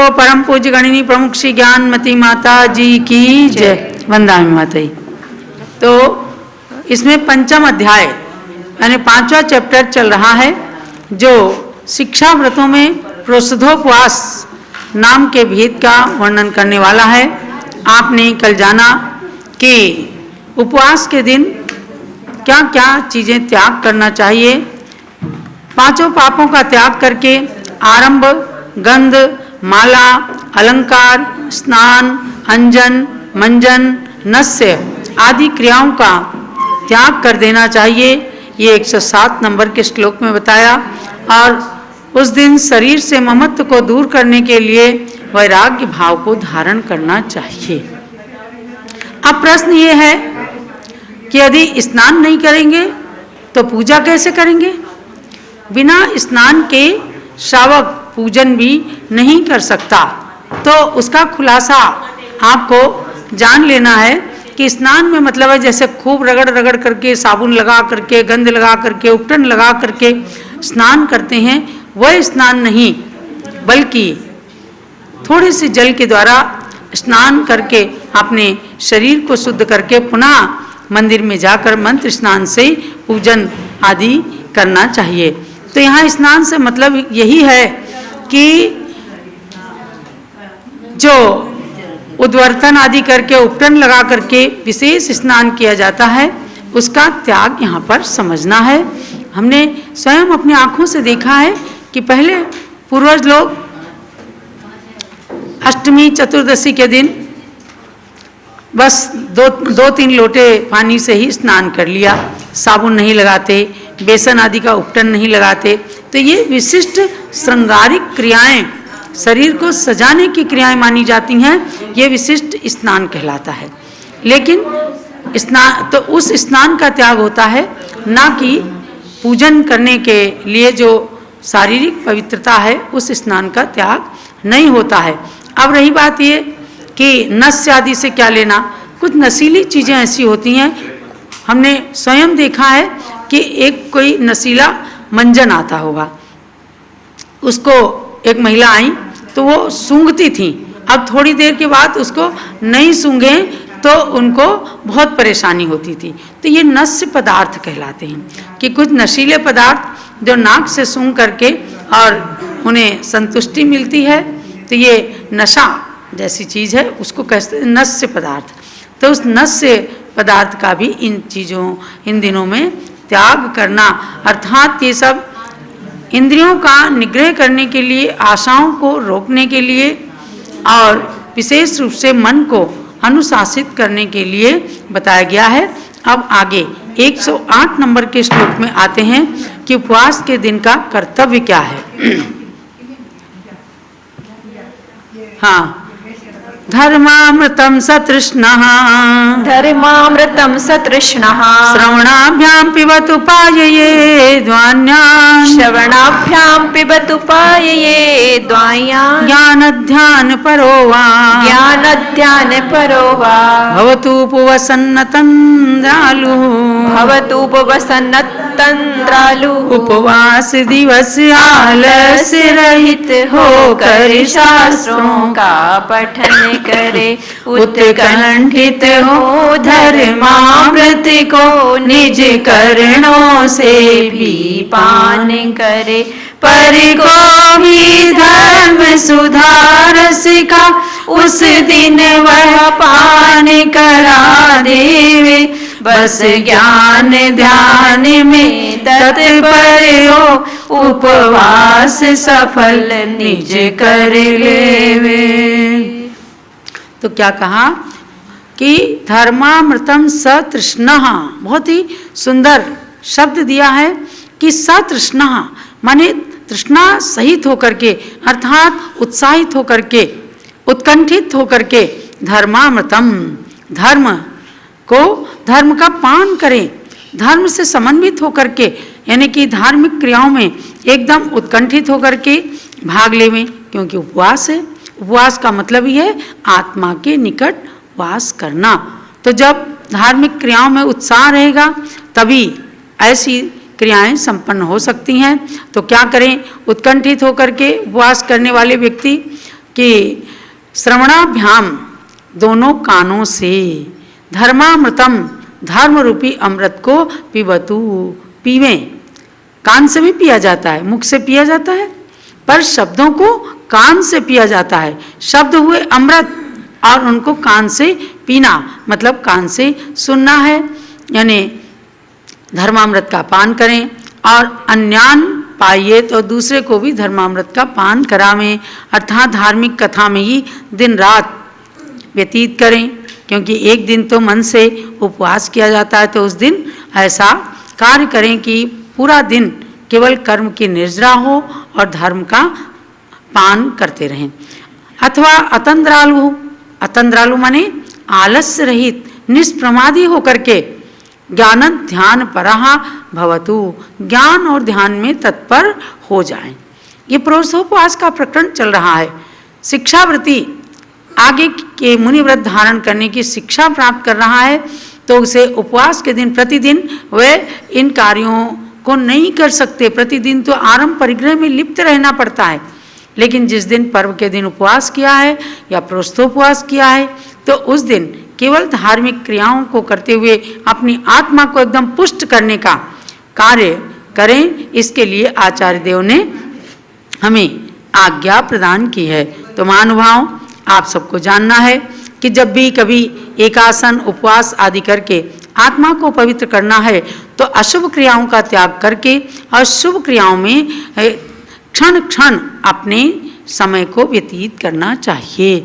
बोलो परम पूज्य गणिनी प्रमुख श्री ज्ञानमती माता जी की जय। वंदामी माता जी। तो इसमें पंचम अध्याय यानी 5वां चैप्टर चल रहा है, जो शिक्षा व्रतों में प्रोषधोपवास नाम के भेद का वर्णन करने वाला है। आपने कल जाना कि उपवास के दिन क्या क्या चीज़ें त्याग करना चाहिए। 5 पापों का त्याग करके आरंभ, गंध, माला, अलंकार, स्नान, अंजन, मंजन, नस्य आदि क्रियाओं का त्याग कर देना चाहिए। ये 107 नंबर के श्लोक में बताया। और उस दिन शरीर से ममत्व को दूर करने के लिए वैराग्य भाव को धारण करना चाहिए। अब प्रश्न ये है कि यदि स्नान नहीं करेंगे तो पूजा कैसे करेंगे? बिना स्नान के श्रावक पूजन भी नहीं कर सकता। तो उसका खुलासा आपको जान लेना है कि स्नान में मतलब है जैसे खूब रगड़ रगड़ करके, साबुन लगा करके, गंध लगा करके, उपटन लगा करके स्नान करते हैं, वह स्नान नहीं, बल्कि थोड़े से जल के द्वारा स्नान करके अपने शरीर को शुद्ध करके पुनः मंदिर में जाकर मंत्र स्नान से पूजन आदि करना चाहिए। तो यहाँ स्नान से मतलब यही है कि जो उद्वर्तन आदि करके, उपटन लगा करके विशेष स्नान किया जाता है, उसका त्याग यहाँ पर समझना है। हमने स्वयं अपनी आँखों से देखा है कि पहले पूर्वज लोग अष्टमी चतुर्दशी के दिन बस 2-3 लोटे पानी से ही स्नान कर लिया, साबुन नहीं लगाते, बेसन आदि का उपटन नहीं लगाते। तो ये विशिष्ट श्रृंगारिक क्रियाएं, शरीर को सजाने की क्रियाएं मानी जाती हैं, ये विशिष्ट स्नान कहलाता है। लेकिन स्नान तो उस स्नान का त्याग होता है, ना कि पूजन करने के लिए जो शारीरिक पवित्रता है उस स्नान का त्याग नहीं होता है। अब रही बात ये कि नस्य आदि से क्या लेना। कुछ नशीली चीज़ें ऐसी होती हैं, हमने स्वयं देखा है कि एक कोई नशीला मंजन आता होगा, उसको एक महिला आई तो वो सूंघती थी, अब थोड़ी देर के बाद उसको नहीं सूंघे तो उनको बहुत परेशानी होती थी। तो ये नस्य पदार्थ कहलाते हैं कि कुछ नशीले पदार्थ जो नाक से सूंघ करके और उन्हें संतुष्टि मिलती है, तो ये नशा जैसी चीज़ है, उसको कहते हैं नस्य पदार्थ। तो उस नस्य पदार्थ का भी इन दिनों में त्याग करना, अर्थात ये सब इंद्रियों का निग्रह करने के लिए, आशाओं को रोकने के लिए और विशेष रूप से मन को अनुशासित करने के लिए बताया गया है। अब आगे 108 नंबर के श्लोक में आते हैं कि उपवास के दिन का कर्तव्य क्या है। हाँ, धर्मामृतं सतृष्णः, धर्मामृतं सतृष्णः, श्रवणाभ्यां पिबतु पायये द्वान्यान्, श्रवणाभ्यां पिबतु पायये द्वायान्, ज्ञानध्यान परो वा, ज्ञानध्यान परो वा, भवतु उपवसन्नतन्द्रालुः, भवतु उपवसन्नतन्द्रालुः, उपवास दिवस आलस्य रहित होकर शास्त्रों का पठन करे, उत्कंठित हो धर्मामृत को निज कर्णों से भी पान करे, पर को भी धर्म सुधार सिखा, उस दिन वह पान करा देवे, बस ज्ञान ध्यान में तत्पर हो, उपवास सफल निज कर लेवे। तो क्या कहा कि धर्मामृतम सतृष्णः, बहुत ही सुंदर शब्द दिया है कि सतृष्णः माने तृष्णा सहित होकर के, अर्थात उत्साहित होकर के, उत्कंठित होकर के, धर्मामृतम धर्म का पान करें, धर्म से समन्वित होकर के, यानी कि धार्मिक क्रियाओं में एकदम उत्कंठित होकर के भाग लेवें, क्योंकि उपवास है। उपवास का मतलब ही है आत्मा के निकट वास करना। तो जब धार्मिक क्रियाओं में उत्साह रहेगा तभी ऐसी क्रियाएं संपन्न हो सकती हैं। तो क्या करें, उत्कंठित होकर के उपवास करने वाले व्यक्ति कि श्रवणाभ्याम दोनों कानों से धर्मामृतम धर्म रूपी अमृत को पिबतु पीवें। कान से भी पिया जाता है, मुख से पिया जाता है, पर शब्दों को कान से पिया जाता है। शब्द हुए अमृत और उनको कान से पीना मतलब कान से सुनना है। यानी धर्मामृत का पान करें और अन्यान पाइए तो दूसरे को भी धर्मामृत का पान करावें, अर्थात धार्मिक कथा में ही दिन रात व्यतीत करें। क्योंकि एक दिन तो मन से उपवास किया जाता है, तो उस दिन ऐसा कार्य करें कि पूरा दिन केवल कर्म की निर्जरा हो और धर्म का पान करते रहें। अथवा अतंद्रालु, अतंद्रालु माने आलस्य रहित निष्प्रमादी होकर के ज्ञान ध्यान परहा भवतु, ज्ञान और ध्यान में तत्पर हो जाएं। ये प्रोत्साहोपवास का प्रकरण चल रहा है। शिक्षावृत्ति आगे के मुनि व्रत धारण करने की शिक्षा प्राप्त कर रहा है, तो उसे उपवास के दिन प्रतिदिन वे इन कार्यों को नहीं कर सकते। प्रतिदिन तो आरंभ परिग्रह में लिप्त रहना पड़ता है, लेकिन जिस दिन पर्व के दिन उपवास किया है या प्रोत्साहोपवास किया है, तो उस दिन केवल धार्मिक क्रियाओं को करते हुए अपनी आत्मा को एकदम पुष्ट करने का कार्य करें। इसके लिए आचार्य देव ने हमें आज्ञा प्रदान की है। तो महानुभाव, आप सबको जानना है कि जब भी कभी एकासन उपवास आदि करके आत्मा को पवित्र करना है, तो अशुभ क्रियाओं का त्याग करके और शुभ क्रियाओं में क्षण क्षण अपने समय को व्यतीत करना चाहिए।